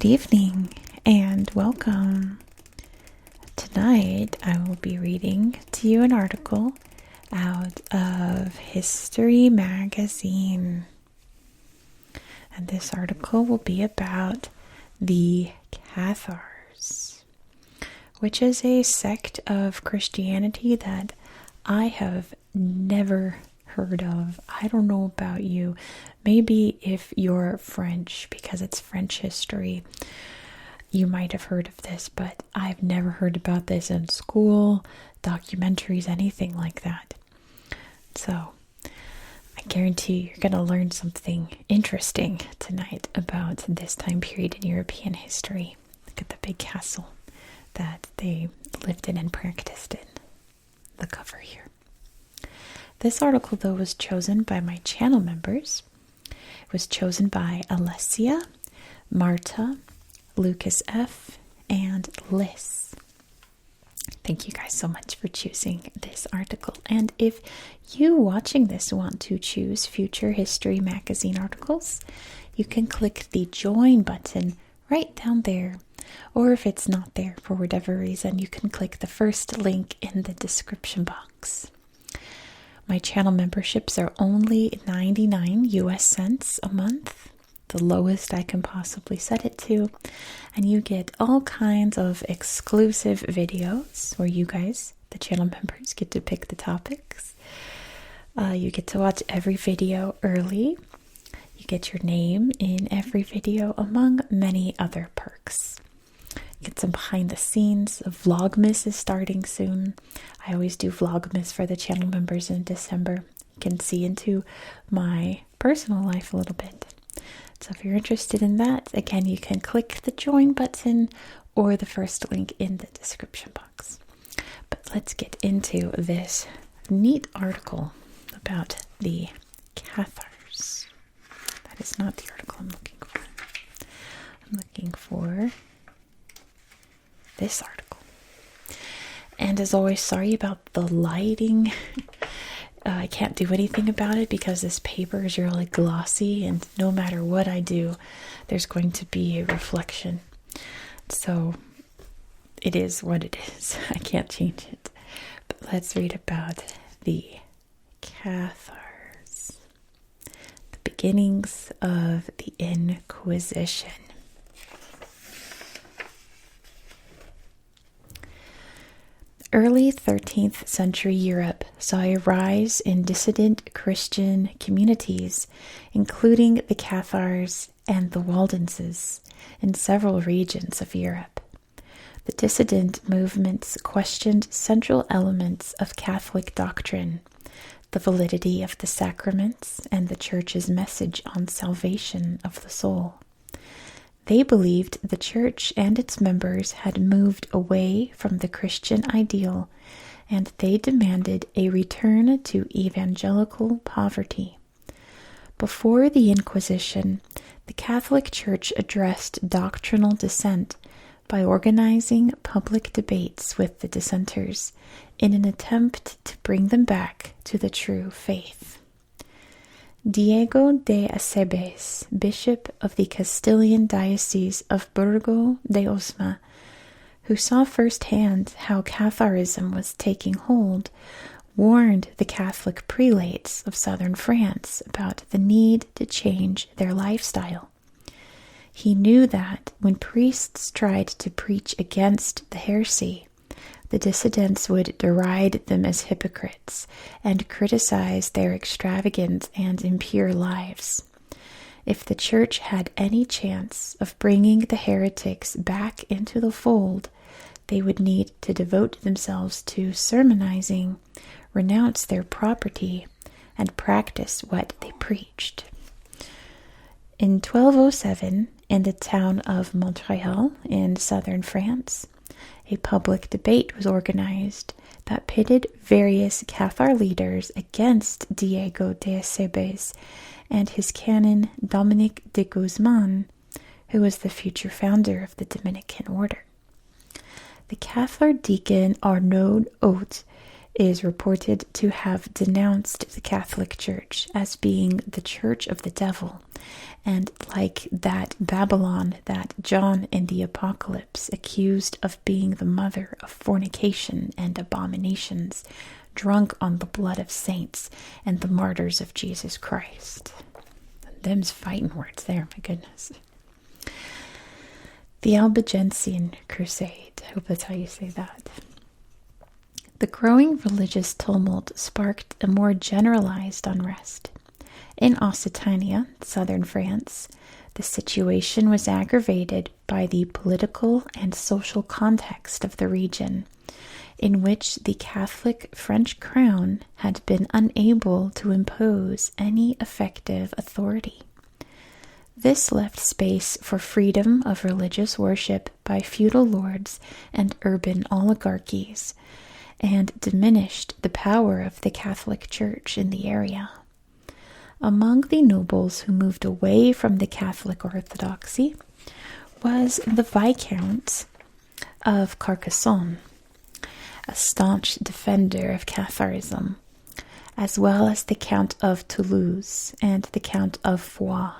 evening and welcome. Tonight I will be reading to you an article out of History Magazine. And this article will be about the Cathars, which is a sect of Christianity that I have never heard of. I don't know about you. Maybe if you're French, because it's French history, you might have heard of this, but I've never heard about this in school, documentaries, anything like that. So I guarantee you're going to learn something interesting tonight about this time period in European history. Look at the big castle that they lived in and practiced in. The cover here. This article, though, was chosen by my channel members. It was chosen by Alessia, Marta, Lucas F., and Liz. Thank you guys so much for choosing this article. And if you watching this want to choose future History Magazine articles, you can click the join button right down there. Or if it's not there for whatever reason, you can click the first link in the description box. My channel memberships are only 99 US cents a month, the lowest I can possibly set it to, and you get all kinds of exclusive videos where you guys, the channel members, get to pick the topics. You get to watch every video early. You get your name in every video, among many other perks. Get some behind the scenes. Vlogmas is starting soon. I always do Vlogmas for the channel members in December. You can see into my personal life a little bit. So if you're interested in that, again, you can click the join button or the first link in the description box. But let's get into this neat article about the Cathars. That is not the article I'm looking for. I'm looking for this article. And as always, sorry about the lighting. I can't do anything about it because this paper is really glossy, and no matter what I do, there's going to be a reflection. So it is what it is. I can't change it. But let's read about the Cathars, the beginnings of the Inquisition. Early 13th century Europe saw a rise in dissident Christian communities, including the Cathars and the Waldenses, in several regions of Europe. The dissident movements questioned central elements of Catholic doctrine, the validity of the sacraments, and the Church's message on salvation of the soul. They believed the Church and its members had moved away from the Christian ideal, and they demanded a return to evangelical poverty. Before the Inquisition, the Catholic Church addressed doctrinal dissent by organizing public debates with the dissenters in an attempt to bring them back to the true faith. Diego de Acebes, bishop of the Castilian diocese of Burgo de Osma, who saw firsthand how Catharism was taking hold, warned the Catholic prelates of southern France about the need to change their lifestyle. He knew that when priests tried to preach against the heresy, the dissidents would deride them as hypocrites and criticize their extravagant and impure lives. If the Church had any chance of bringing the heretics back into the fold, they would need to devote themselves to sermonizing, renounce their property, and practice what they preached. In 1207, in the town of Montreal in southern France, a public debate was organized that pitted various Cathar leaders against Diego de Acebes and his canon Dominic de Guzman, who was the future founder of the Dominican order. The Cathar deacon Arnaud Haute is reported to have denounced the Catholic Church as being the church of the devil, and like that Babylon that John in the Apocalypse accused of being the mother of fornication and abominations, drunk on the blood of saints and the martyrs of Jesus Christ. Them's fighting words there, my goodness. The Albigensian Crusade. I hope that's how you say that. The growing religious tumult sparked a more generalized unrest. In Occitania, southern France, the situation was aggravated by the political and social context of the region, in which the Catholic French crown had been unable to impose any effective authority. This left space for freedom of religious worship by feudal lords and urban oligarchies, and diminished the power of the Catholic Church in the area. Among the nobles who moved away from the Catholic orthodoxy was the Viscount of Carcassonne, a staunch defender of Catharism, as well as the Count of Toulouse and the Count of Foix.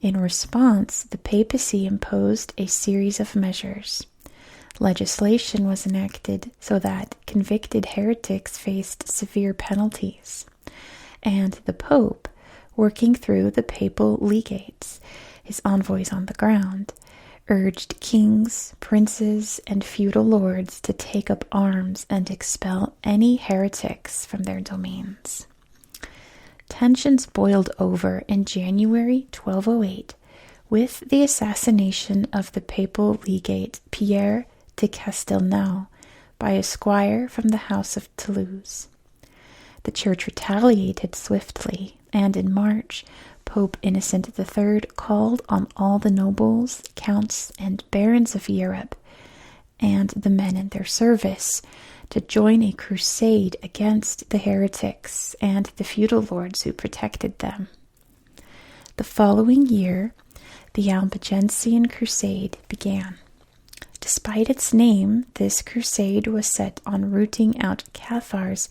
In response, the papacy imposed a series of measures. Legislation was enacted so that convicted heretics faced severe penalties, and the Pope, working through the papal legates, his envoys on the ground, urged kings, princes, and feudal lords to take up arms and expel any heretics from their domains. Tensions boiled over in January 1208 with the assassination of the papal legate Pierre de Castelnau by a squire from the House of Toulouse. The church retaliated swiftly, and in March, Pope Innocent III called on all the nobles, counts, and barons of Europe, and the men in their service, to join a crusade against the heretics and the feudal lords who protected them. The following year, the Albigensian Crusade began. Despite its name, this crusade was set on rooting out Cathars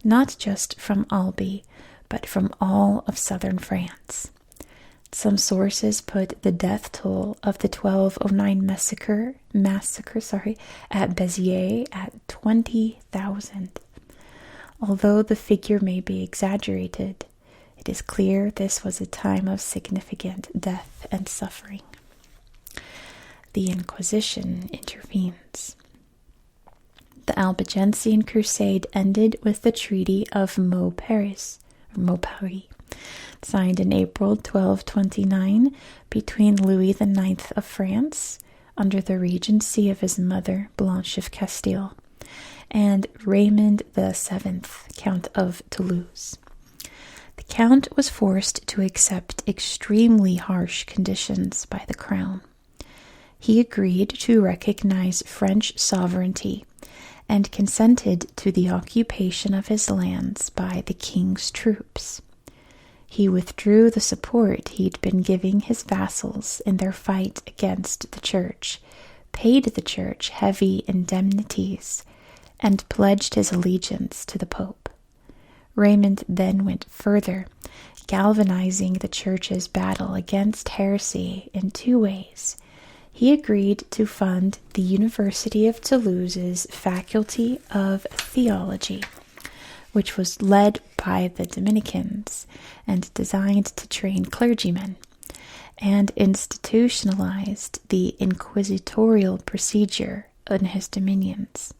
not just from Albi, but from all of southern France. Some sources put the death toll of the 1209 massacre at Béziers at 20,000. Although the figure may be exaggerated, it is clear this was a time of significant death and suffering. The Inquisition intervenes. The Albigensian Crusade ended with the Treaty of Mauparis, signed in April 1229 between Louis IX of France, under the regency of his mother Blanche of Castile, and Raymond VII, Count of Toulouse. The Count was forced to accept extremely harsh conditions by the crown. He agreed to recognize French sovereignty and consented to the occupation of his lands by the king's troops. He withdrew the support he'd been giving his vassals in their fight against the church, paid the church heavy indemnities, and pledged his allegiance to the Pope. Raymond then went further, galvanizing the church's battle against heresy in two ways. He agreed to fund the University of Toulouse's Faculty of Theology, which was led by the Dominicans and designed to train clergymen, and institutionalized the inquisitorial procedure in his dominions.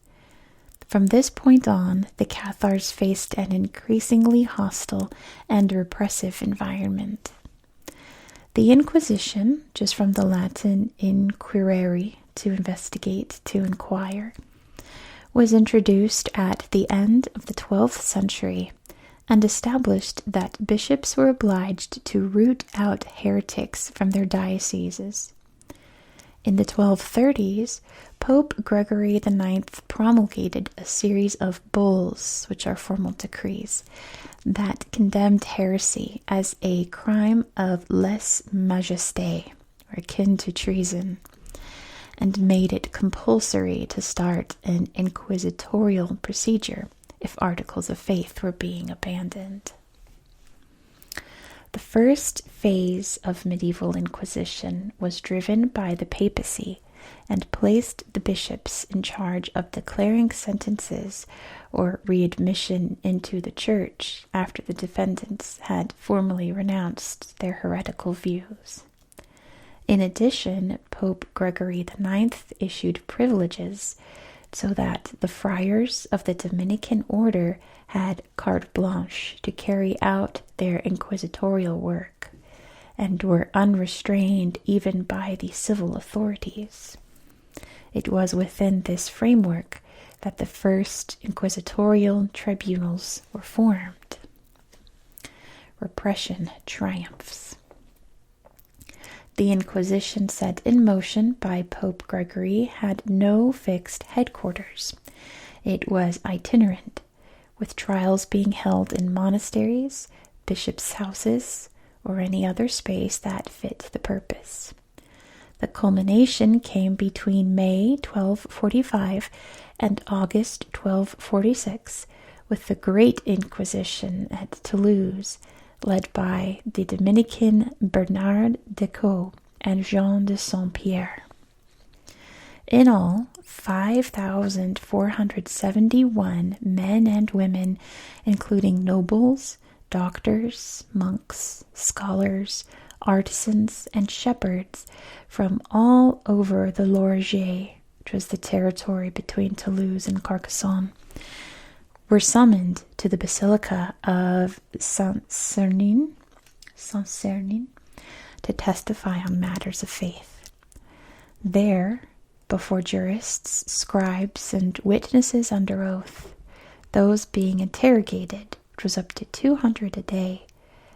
From this point on, the Cathars faced an increasingly hostile and repressive environment. The Inquisition, just from the Latin inquirere, to investigate, to inquire, was introduced at the end of the 12th century and established that bishops were obliged to root out heretics from their dioceses. In the 1230s, Pope Gregory IX promulgated a series of bulls, which are formal decrees, that condemned heresy as a crime of lèse majesté, or akin to treason, and made it compulsory to start an inquisitorial procedure if articles of faith were being abandoned. The first phase of medieval Inquisition was driven by the papacy and placed the bishops in charge of declaring sentences or readmission into the church after the defendants had formally renounced their heretical views. In addition, Pope Gregory IX issued privileges so that the friars of the Dominican order had carte blanche to carry out their inquisitorial work and were unrestrained even by the civil authorities. It was within this framework that the first inquisitorial tribunals were formed. Repression triumphs. The Inquisition set in motion by Pope Gregory had no fixed headquarters. It was itinerant, with trials being held in monasteries, bishops' houses, or any other space that fit the purpose. The culmination came between May 1245 and August 1246 with the Great Inquisition at Toulouse, led by the Dominican Bernard de Caux and Jean de Saint-Pierre. In all, 5,471 men and women, including nobles, doctors, monks, scholars, artisans, and shepherds from all over the Loire, which was the territory between Toulouse and Carcassonne, were summoned to the Basilica of Saint-Sernin to testify on matters of faith. There, before jurists, scribes, and witnesses under oath, those being interrogated, which was up to 200 a day,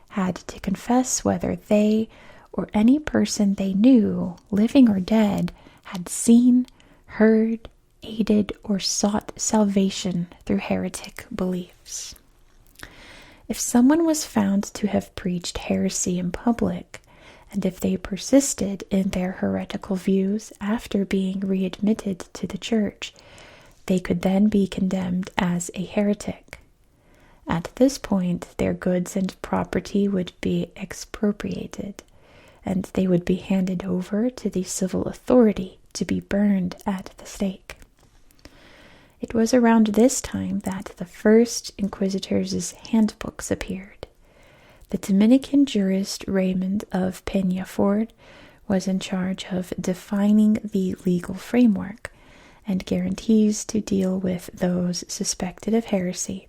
had to confess whether they or any person they knew, living or dead, had seen, heard, aided, or sought salvation through heretic beliefs. If someone was found to have preached heresy in public, and if they persisted in their heretical views after being readmitted to the church, they could then be condemned as a heretic. At this point, their goods and property would be expropriated, and they would be handed over to the civil authority to be burned at the stake. It was around this time that the first inquisitors' handbooks appeared. The Dominican jurist Raymond of Peñafort was in charge of defining the legal framework and guarantees to deal with those suspected of heresy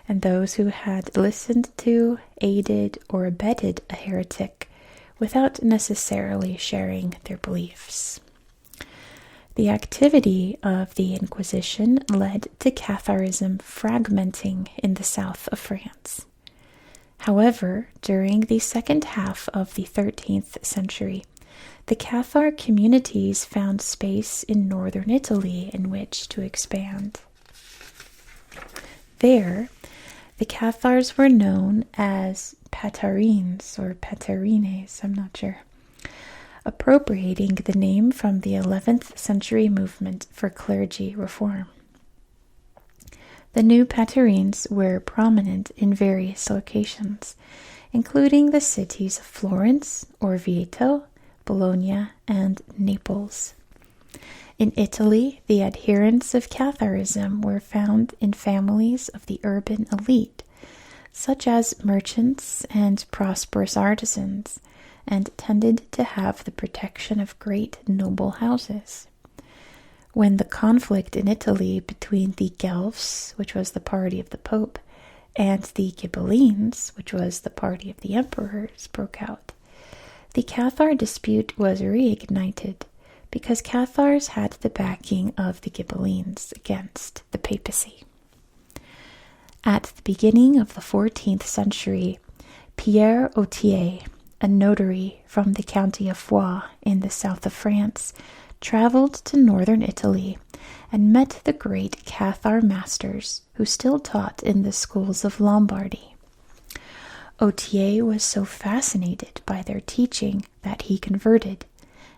and those who had listened to, aided, or abetted a heretic without necessarily sharing their beliefs. The activity of the Inquisition led to Catharism fragmenting in the south of France. However, during the second half of the 13th century, the Cathar communities found space in northern Italy in which to expand. There, the Cathars were known as Patarines or Patarines, I'm not sure, appropriating the name from the 11th century movement for clergy reform. The new Patarines were prominent in various locations, including the cities of Florence, Orvieto, Bologna, and Naples. In Italy, the adherents of Catharism were found in families of the urban elite, such as merchants and prosperous artisans, and tended to have the protection of great noble houses. When the conflict in Italy between the Guelphs, which was the party of the Pope, and the Ghibellines, which was the party of the emperors, broke out, the Cathar dispute was reignited because Cathars had the backing of the Ghibellines against the papacy. At the beginning of the 14th century, Pierre Autier, a notary from the county of Foix in the south of France, traveled to northern Italy and met the great Cathar masters who still taught in the schools of Lombardy. Autier was so fascinated by their teaching that he converted,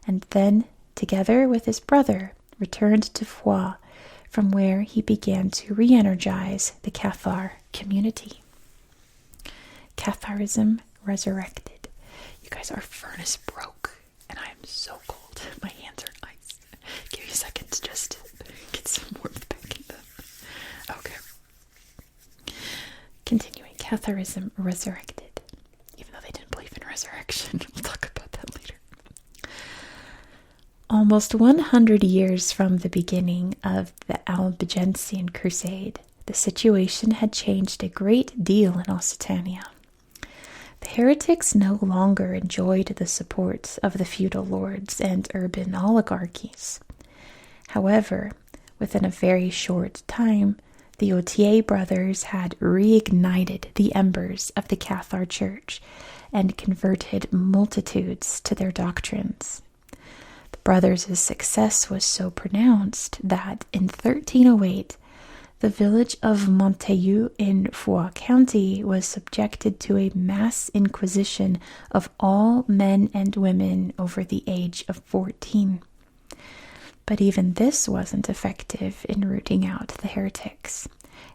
and then together with his brother, returned to Foix, from where he began to re-energize the Cathar community. Catharism resurrected. You guys, our furnace broke, and I am so cold. My hands are ice. Give me a second to just get some warmth back in them. Okay. Continuing, Catharism resurrected. Even though they didn't believe in resurrection. We'll talk about that later. Almost 100 years from the beginning of the Albigensian Crusade, the situation had changed a great deal in Occitania. The heretics no longer enjoyed the support of the feudal lords and urban oligarchies. However, within a very short time, the Autier brothers had reignited the embers of the Cathar Church and converted multitudes to their doctrines. The brothers' success was so pronounced that in 1308, the village of Montaigu in Foix County was subjected to a mass inquisition of all men and women over the age of 14. But even this wasn't effective in rooting out the heretics.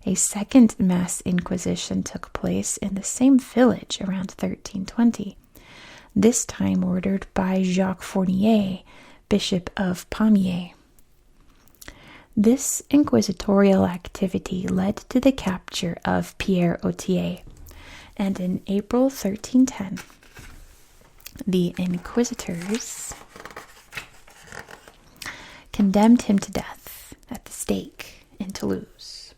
A second mass inquisition took place in the same village around 1320, this time ordered by Jacques Fournier, Bishop of Pamiers. This inquisitorial activity led to the capture of Pierre Autier, and in April 1310, the inquisitors condemned him to death at the stake in Toulouse.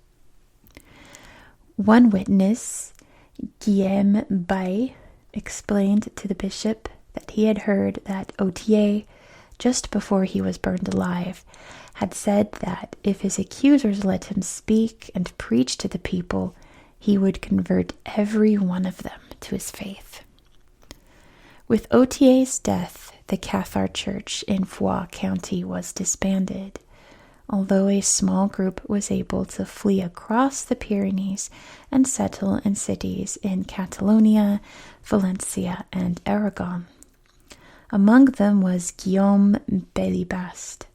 One witness, Guillaume Baye, explained to the bishop that he had heard that Autier, just before he was burned alive, had said that if his accusers let him speak and preach to the people, he would convert every one of them to his faith. With Autier's death, the Cathar Church in Foix County was disbanded, although a small group was able to flee across the Pyrenees and settle in cities in Catalonia, Valencia, and Aragon. Among them was Guillaume Belibast,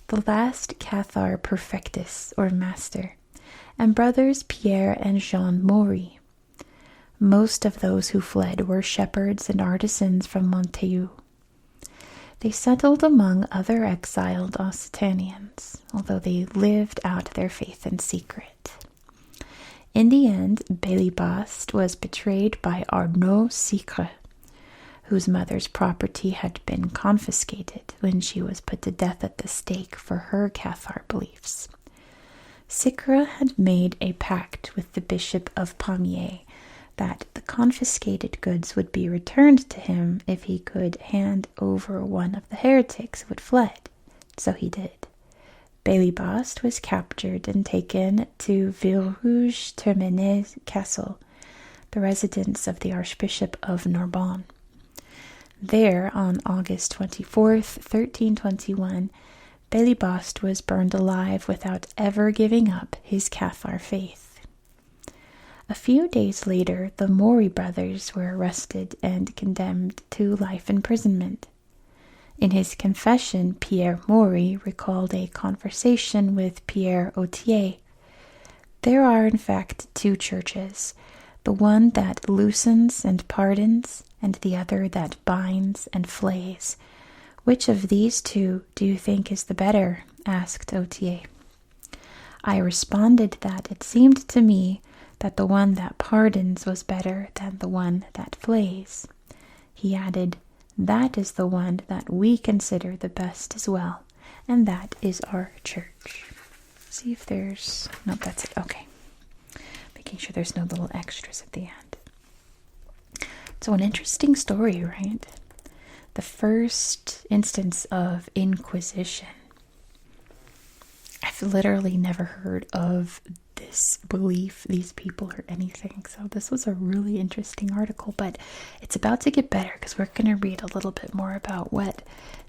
the last Cathar perfectus, or master, and brothers Pierre and Jean Maury. Most of those who fled were shepherds and artisans from Montaigu. They settled among other exiled Occitanians, although they lived out their faith in secret. In the end, Belibast was betrayed by Arnaud Sicre, whose mother's property had been confiscated when she was put to death at the stake for her Cathar beliefs. Sicre had made a pact with the Bishop of Pamiers that the confiscated goods would be returned to him if he could hand over one of the heretics who had fled. So he did. Belibast was captured and taken to Villerouge-Termenez Castle, the residence of the Archbishop of Narbonne. There, on August 24th, 1321, Belibast was burned alive without ever giving up his Cathar faith. A few days later, the Maury brothers were arrested and condemned to life imprisonment. In his confession, Pierre Maury recalled a conversation with Pierre Autier. There are, in fact, two churches, the one that loosens and pardons, and the other that binds and flays. Which of these two do you think is the better? Asked Autier. I responded that it seemed to me that the one that pardons was better than the one that flays. He added, that is the one that we consider the best as well, and that is our church. See if there's... No, that's it. Okay. Making sure there's no little extras at the end. So an interesting story, right? The first instance of Inquisition. I've literally never heard of this belief, these people, or anything. So this was a really interesting article, but it's about to get better because we're going to read a little bit more about what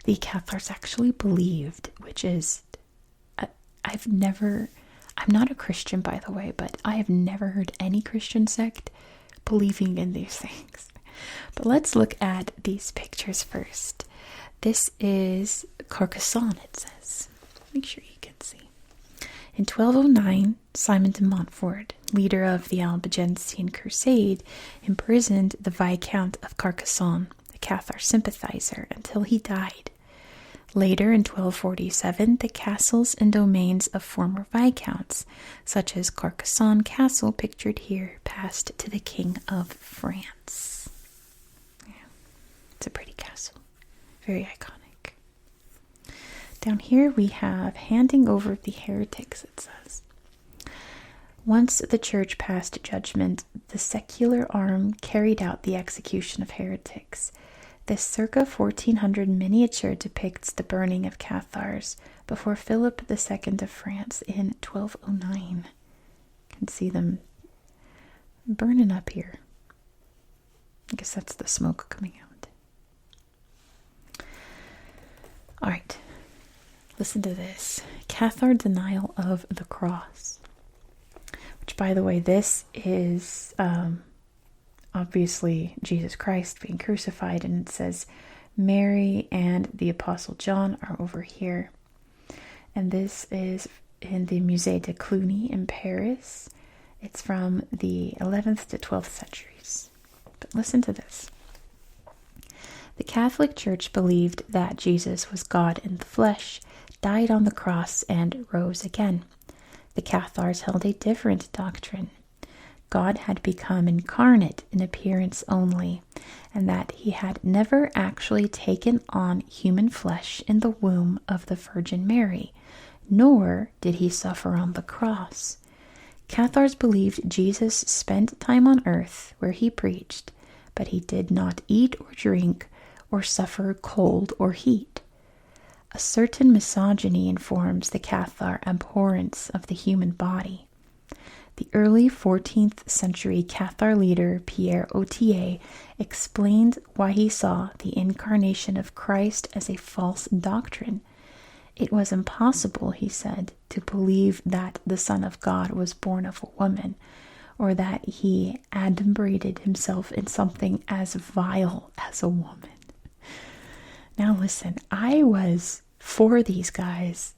the Cathars actually believed, which is, I'm not a Christian, by the way, but I have never heard any Christian sect believing in these things. But let's look at these pictures first. This is Carcassonne, it says. Make sure you can see. In 1209, Simon de Montfort, leader of the Albigensian Crusade, imprisoned the Viscount of Carcassonne, a Cathar sympathizer, until he died. Later, in 1247, the castles and domains of former viscounts, such as Carcassonne Castle, pictured here, passed to the King of France. Yeah, it's a pretty castle. Very iconic. Down here we have handing over the heretics, it says. Once the church passed judgment, the secular arm carried out the execution of heretics. This circa 1400 miniature depicts the burning of Cathars before Philip II of France in 1209. You can see them burning up here. I guess that's the smoke coming out. All right, listen to this. Cathar denial of the cross. Which, by the way, this is obviously Jesus Christ being crucified, and it says Mary and the Apostle John are over here. And this is in the Musée de Cluny in Paris. It's from the 11th to 12th centuries. But listen to this. The Catholic Church believed that Jesus was God in the flesh, died on the cross, and rose again. The Cathars held a different doctrine. God had become incarnate in appearance only, and that he had never actually taken on human flesh in the womb of the Virgin Mary, nor did he suffer on the cross. Cathars believed Jesus spent time on earth where he preached, but he did not eat or drink or suffer cold or heat. A certain misogyny informs the Cathar abhorrence of the human body. The early 14th century Cathar leader Pierre Otier explained why he saw the incarnation of Christ as a false doctrine. It was impossible, he said, to believe that the Son of God was born of a woman, or that he adumbrated himself in something as vile as a woman. Now listen, I was for these guys,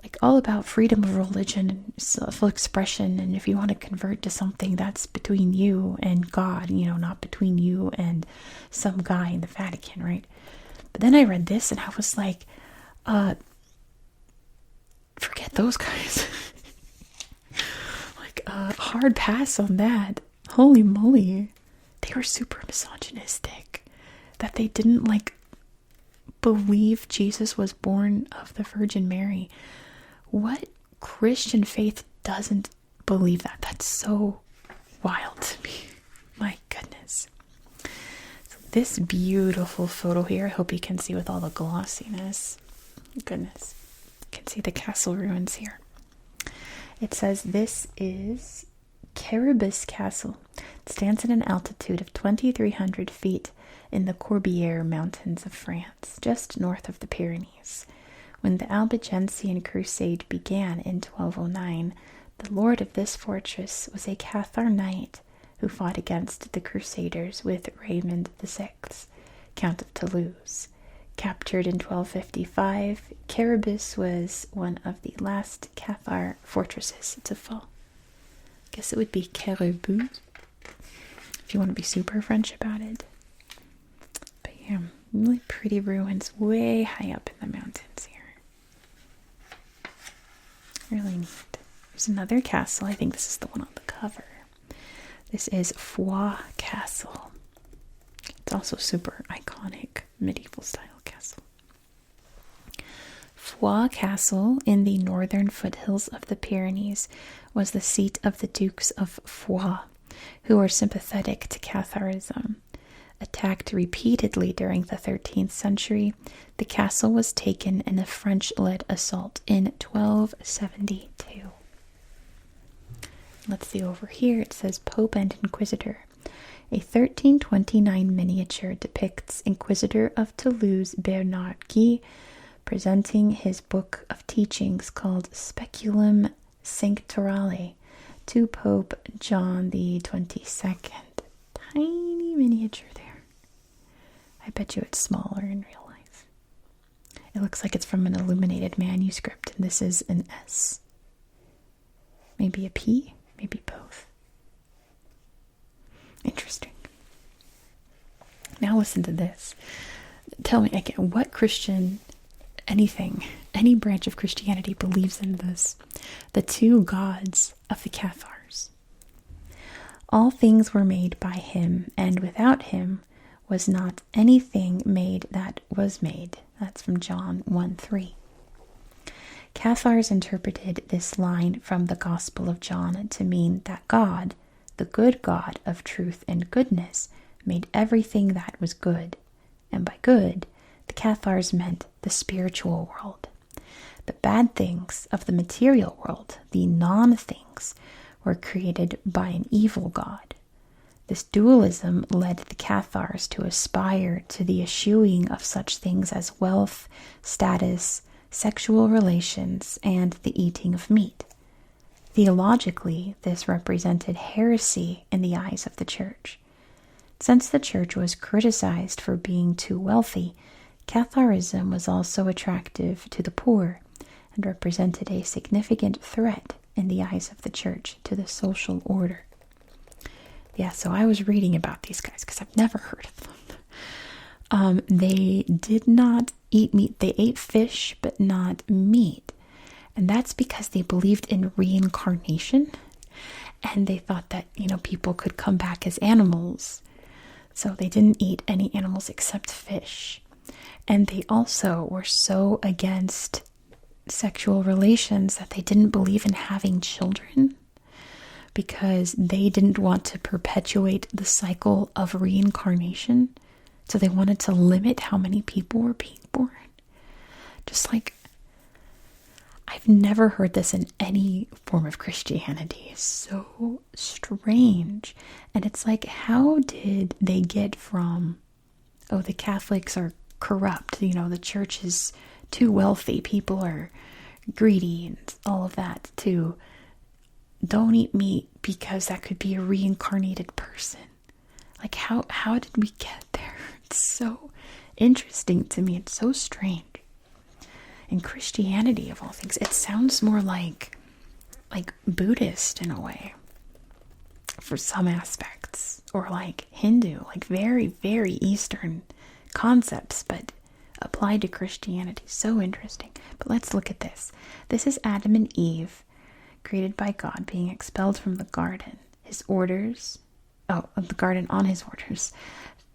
like all about freedom of religion and self-expression, and if you want to convert to something, that's between you and God, not between you and some guy in the Vatican, right? But then I read this and I was like, forget those guys. Hard pass on that. Holy moly. They were super misogynistic. That they didn't believe Jesus was born of the Virgin Mary. What Christian faith doesn't believe that? That's so wild to me. My goodness. So this beautiful photo here, I hope you can see with all the glossiness. Goodness. You can see the castle ruins here. It says this is Caribus Castle. It stands at an altitude of 2,300 feet in the Corbière Mountains of France, just north of the Pyrenees. When the Albigensian Crusade began in 1209, the lord of this fortress was a Cathar knight who fought against the Crusaders with Raymond VI, Count of Toulouse. Captured in 1255, Caribus was one of the last Cathar fortresses to fall. I guess it would be Caribus, if you want to be super French about it. But yeah, really pretty ruins way high up in the mountains here. Really neat. There's another castle. I think this is the one on the cover. This is Foix Castle. It's also super iconic medieval style castle. Foix Castle in the northern foothills of the Pyrenees was the seat of the Dukes of Foix, who were sympathetic to Catharism. Attacked repeatedly during the 13th century, the castle was taken in a French-led assault in 1272. Let's see over here. It says Pope and Inquisitor. A 1329 miniature depicts Inquisitor of Toulouse Bernard Guy presenting his book of teachings called Speculum Sanctorale to Pope John the 22nd. Tiny miniature there. I bet you it's smaller in real life. It looks like it's from an illuminated manuscript, and this is an S. Maybe a P? Maybe both. Interesting. Now listen to this. Tell me again, what Christian, any branch of Christianity believes in this? The two gods of the Cathars. All things were made by him, and without him was not anything made that was made. That's from John 1:3. Cathars interpreted this line from the Gospel of John to mean that God, the good God of truth and goodness, made everything that was good. And by good, the Cathars meant the spiritual world. The bad things of the material world, the non-things, were created by an evil God. This dualism led the Cathars to aspire to the eschewing of such things as wealth, status, sexual relations, and the eating of meat. Theologically, this represented heresy in the eyes of the church. Since the church was criticized for being too wealthy, Catharism was also attractive to the poor and represented a significant threat in the eyes of the church to the social order. Yeah, so I was reading about these guys because I've never heard of them. They did not eat meat. They ate fish, but not meat. And that's because they believed in reincarnation. And they thought that, people could come back as animals. So they didn't eat any animals except fish. And they also were so against sexual relations that they didn't believe in having children, because they didn't want to perpetuate the cycle of reincarnation. So they wanted to limit how many people were being born. Just like, I've never heard this in any form of Christianity. It's so strange. And it's like, how did they get from, the Catholics are corrupt, the church is too wealthy, people are greedy and all of that, to don't eat meat because that could be a reincarnated person. Like, how did we get there? It's so interesting to me. It's so strange. In Christianity, of all things, it sounds more like Buddhist in a way, for some aspects, or like Hindu, like very, very Eastern concepts, but applied to Christianity. So interesting. But let's look at this. This is Adam and Eve, created by God, being expelled from the garden. The garden on his orders.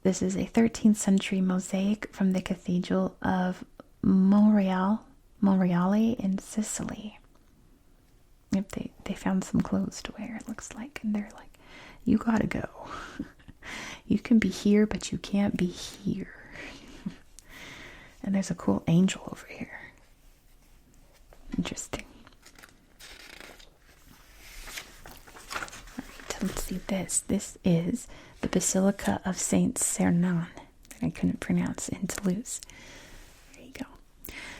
This is a 13th century mosaic from the Cathedral of Monreale in Sicily. They found some clothes to wear, it looks like, and they're like, you gotta go. You can be here, but you can't be here. And there's a cool angel over here. Interesting. Alright, let's see this. This is the Basilica of Saint Sernin, that I couldn't pronounce, in Toulouse. There you go.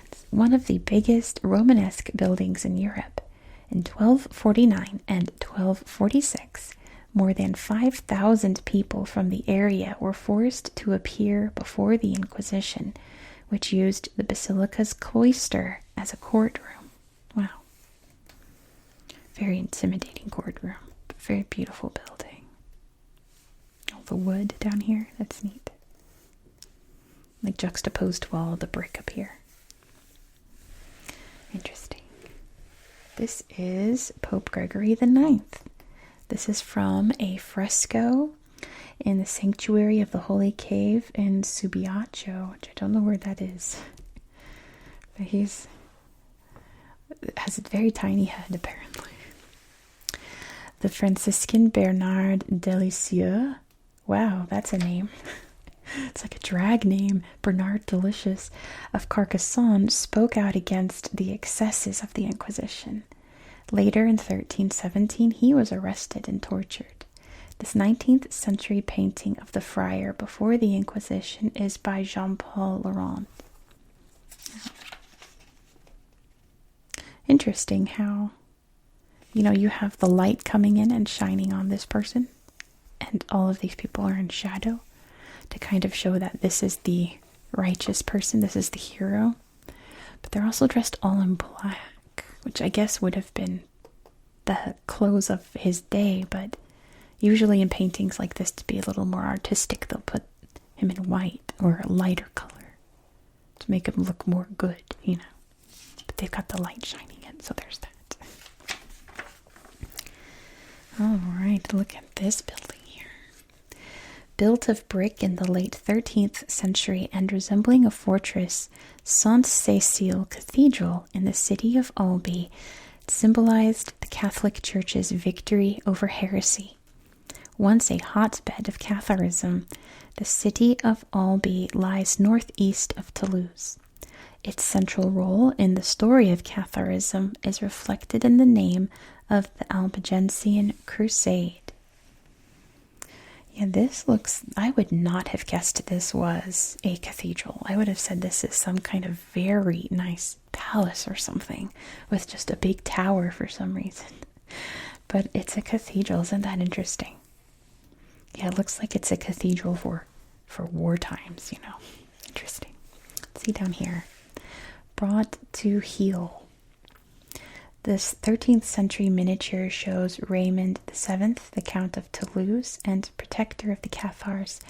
It's one of the biggest Romanesque buildings in Europe. In 1249 and 1246, more than 5,000 people from the area were forced to appear before the Inquisition, which used the basilica's cloister as a courtroom. Wow. Very intimidating courtroom, but very beautiful building. All the wood down here, that's neat. Like juxtaposed to all the brick up here. Interesting. This is Pope Gregory IX. This is from a fresco in the Sanctuary of the Holy Cave in Subiaco, which I don't know where that is. But has a very tiny head, apparently. The Franciscan Bernard Delicieux. Wow, that's a name. It's like a drag name. Bernard Delicious of Carcassonne spoke out against the excesses of the Inquisition. Later in 1317, he was arrested and tortured. This 19th century painting of the friar before the Inquisition is by Jean-Paul Laurent. Interesting how, you have the light coming in and shining on this person, and all of these people are in shadow, to kind of show that this is the righteous person, this is the hero. But they're also dressed all in black, which I guess would have been the clothes of his day, but usually in paintings like this, to be a little more artistic, they'll put him in white or a lighter color to make him look more good, you know. But they've got the light shining in, so there's that. Alright, look at this building here. Built of brick in the late 13th century and resembling a fortress, Sainte-Cécile Cathedral in the city of Albi symbolized the Catholic Church's victory over heresy. Once a hotbed of Catharism, the city of Albi lies northeast of Toulouse. Its central role in the story of Catharism is reflected in the name of the Albigensian Crusade. Yeah, this looks, I would not have guessed this was a cathedral. I would have said this is some kind of very nice palace or something with just a big tower for some reason. But it's a cathedral. Isn't that interesting? Yeah, it looks like it's a cathedral for war times, you know. Interesting. Let's see down here. Brought to heel. This 13th century miniature shows Raymond VII, the Count of Toulouse and protector of the Cathars,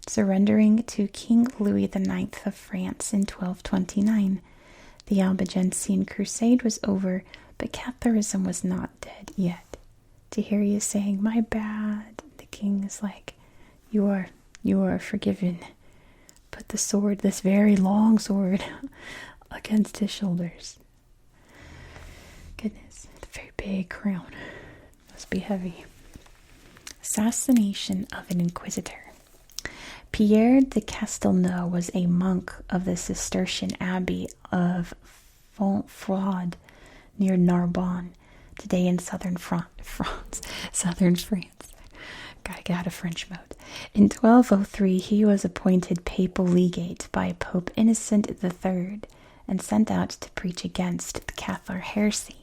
surrendering to King Louis IX of France in 1229. The Albigensian Crusade was over, but Catharism was not dead yet. To hear you saying, "My bad," the king is like, you are forgiven. Put the sword, this very long sword, against his shoulders. Goodness, the very big crown. Must be heavy. Assassination of an inquisitor. Pierre de Castelnau was a monk of the Cistercian abbey of Fontfroid near Narbonne, today in southern France. Gotta get out of French mode. In 1203, he was appointed papal legate by Pope Innocent III and sent out to preach against the Cathar heresy.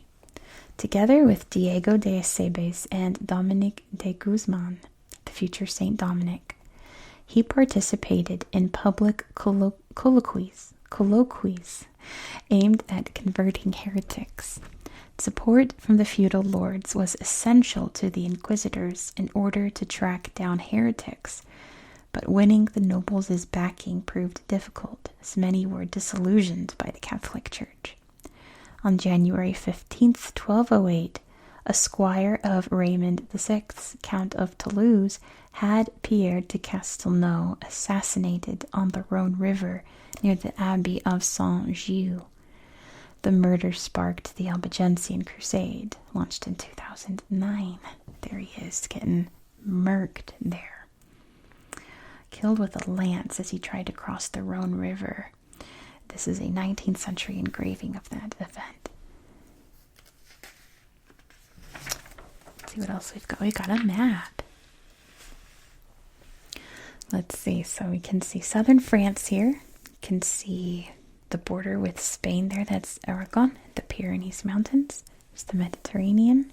Together with Diego de Acebes and Dominic de Guzman, the future Saint Dominic, he participated in public colloquies aimed at converting heretics. Support from the feudal lords was essential to the inquisitors in order to track down heretics, but winning the nobles' backing proved difficult, as many were disillusioned by the Catholic Church. On January 15th, 1208, a squire of Raymond VI, Count of Toulouse, had Pierre de Castelnau assassinated on the Rhone River near the Abbey of Saint-Gilles. The murder sparked the Albigensian Crusade, launched in 2009. There he is, getting murked there. Killed with a lance as he tried to cross the Rhone River. This is a 19th century engraving of that event. Let's see what else we've got. We've got a map. Let's see. So we can see southern France here. You can see the border with Spain there. That's Aragon, the Pyrenees Mountains. There's the Mediterranean.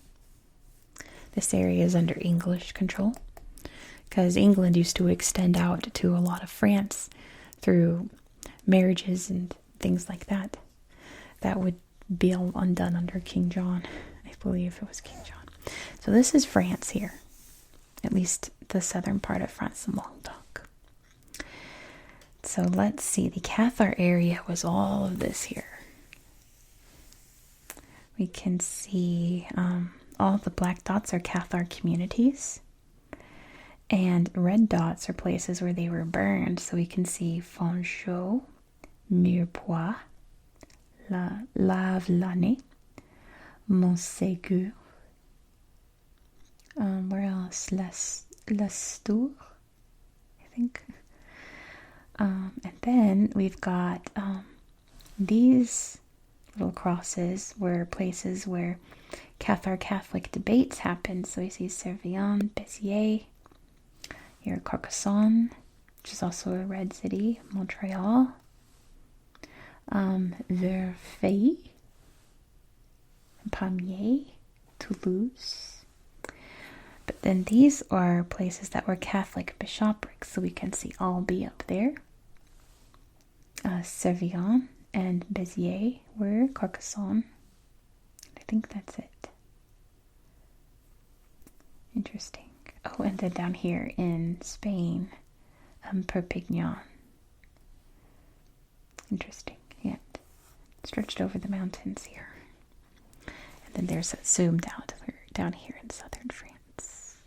This area is under English control because England used to extend out to a lot of France through marriages and things like that. That would be all undone under King John. I believe it was King John. So this is France here. At least the southern part of France, the Languedoc. So let's see. The Cathar area was all of this here. We can see all the black dots are Cathar communities. And red dots are places where they were burned. So we can see Fangeau, Mirepoix, Lavelanet, Montségur. Where else? Lastour, I think. And then we've got these little crosses were places where Cathar Catholic debates happened. So we see Servien, Béziers, here Carcassonne, which is also a red city, Montreal, Versailles, Pamiers, Toulouse. But then these are places that were Catholic bishoprics, so we can see Albi up there, Servien, and Béziers were, Carcassonne. I think that's it. Interesting. Oh, and then down here in Spain, Perpignan. Interesting. Yeah. Stretched over the mountains here. And then there's a zoomed out down here in southern France.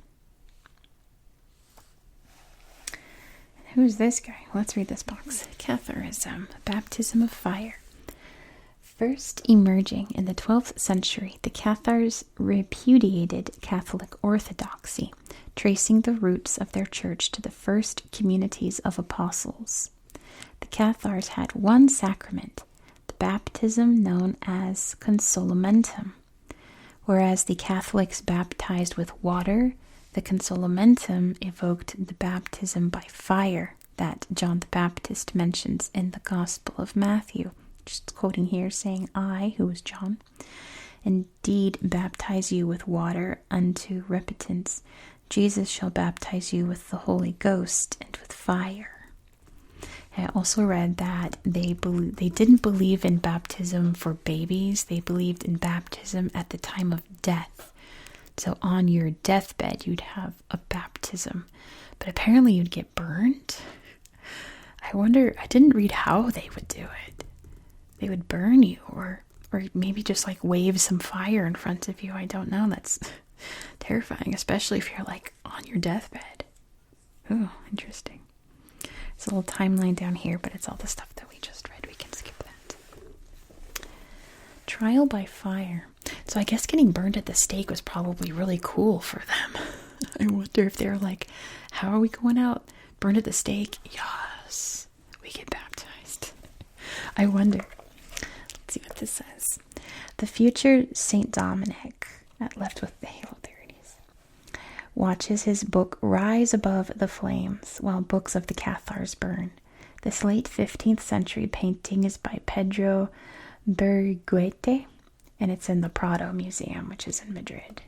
And who's this guy? Let's read this box. Catharism, baptism of fire. First emerging in the 12th century, the Cathars repudiated Catholic orthodoxy, tracing the roots of their church to the first communities of apostles. The Cathars had one sacrament, the baptism known as consolamentum. Whereas the Catholics baptized with water, the consolamentum evoked the baptism by fire that John the Baptist mentions in the Gospel of Matthew. Just quoting here, saying, I, who was John, indeed baptize you with water unto repentance. Jesus shall baptize you with the Holy Ghost and with fire. I also read that they didn't believe in baptism for babies. They believed in baptism at the time of death. So on your deathbed, you'd have a baptism. But apparently you'd get burned. I wonder, I didn't read how they would do it. They would burn you or maybe just like wave some fire in front of you. I don't know. That's terrifying, especially if you're like on your deathbed. Oh, interesting. It's a little timeline down here, but it's all the stuff that we just read. We can skip that. Trial by fire. So I guess getting burned at the stake was probably really cool for them. I wonder if they're like, how are we going out? Burned at the stake? Yes, we get baptized. I wonder. Let's see what this says. The future Saint Dominic, left with the halo, there it is, watches his book rise above the flames while books of the Cathars burn. This late 15th century painting is by Pedro Berruguete, and it's in the Prado Museum, which is in Madrid.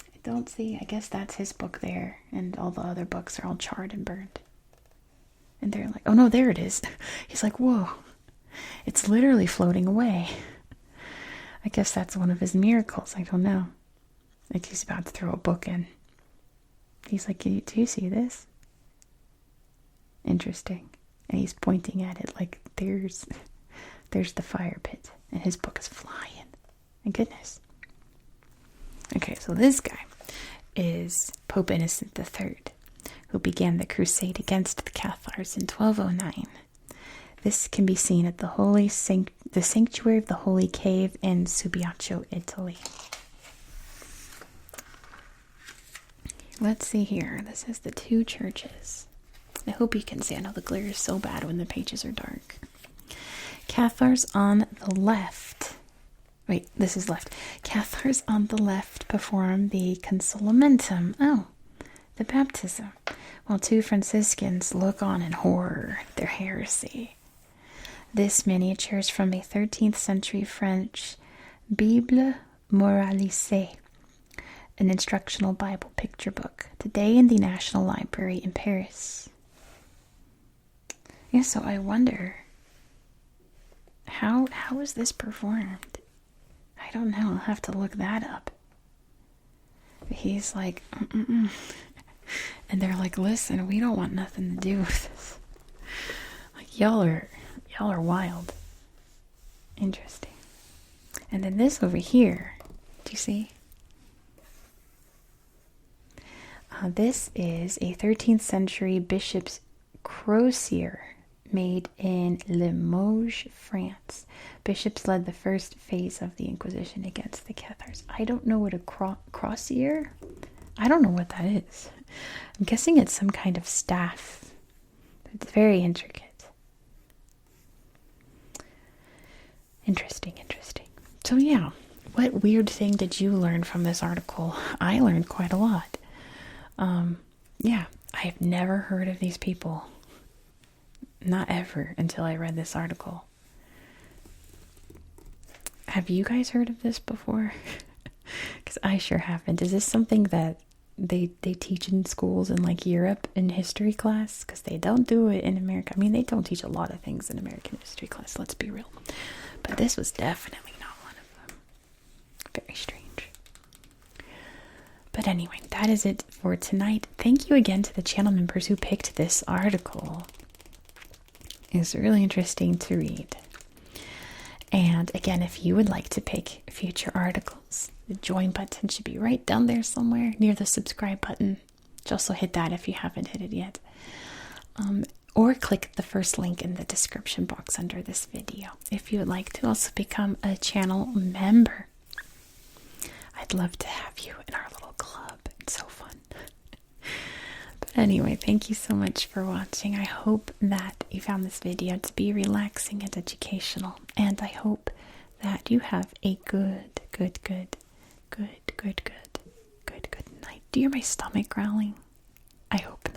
I don't see, I guess that's his book there, and all the other books are all charred and burned. And they're like, oh no, there it is. He's like, whoa, it's literally floating away. I guess that's one of his miracles. I don't know. Like he's about to throw a book in. He's like, do you see this? Interesting. And he's pointing at it like there's the fire pit. And his book is flying. My goodness. Okay, so this guy is Pope Innocent III, who began the crusade against the Cathars in 1209. This can be seen at the Sanctuary of the Holy Cave in Subiaco, Italy. Let's see here. This is the two churches. I hope you can see. I know the glare is so bad when the pages are dark. Cathars on the left. Wait, this is left. Cathars on the left perform the consolamentum. Oh, the baptism. While two Franciscans look on in horror, their heresy. This miniature is from a 13th century French Bible Moralisée, an instructional Bible picture book, today in the National Library in Paris. Yeah, so I wonder, how is this performed? I don't know. I'll have to look that up. He's like, and they're like, listen, we don't want nothing to do with this. Like, y'all are wild. Interesting. And then this over here, do you see? This is a 13th century bishop's crosier made in Limoges, France. Bishops led the first phase of the Inquisition against the Cathars. I don't know what a crosier? I don't know what that is. I'm guessing it's some kind of staff. It's very intricate. Interesting. So yeah, what weird thing did you learn from this article? I learned quite a lot. Yeah, I have never heard of these people. Not ever until I read this article. Have you guys heard of this before? Because I sure haven't. Is this something that they teach in schools in like Europe in history class, because they don't do it in America. I mean, they don't teach a lot of things in American history class, let's be real. But this was definitely not one of them. Very strange. But anyway, that is it for tonight. Thank you again to the channel members who picked this article. It's really interesting to read. And again, if you would like to pick future articles, the join button should be right down there somewhere near the subscribe button. Just also hit that if you haven't hit it yet. Or click the first link in the description box under this video if you would like to also become a channel member. I'd love to have you in our little club. It's so fun. But anyway, thank you so much for watching. I hope that you found this video to be relaxing and educational. And I hope that you have a good night. Do you hear my stomach growling? I hope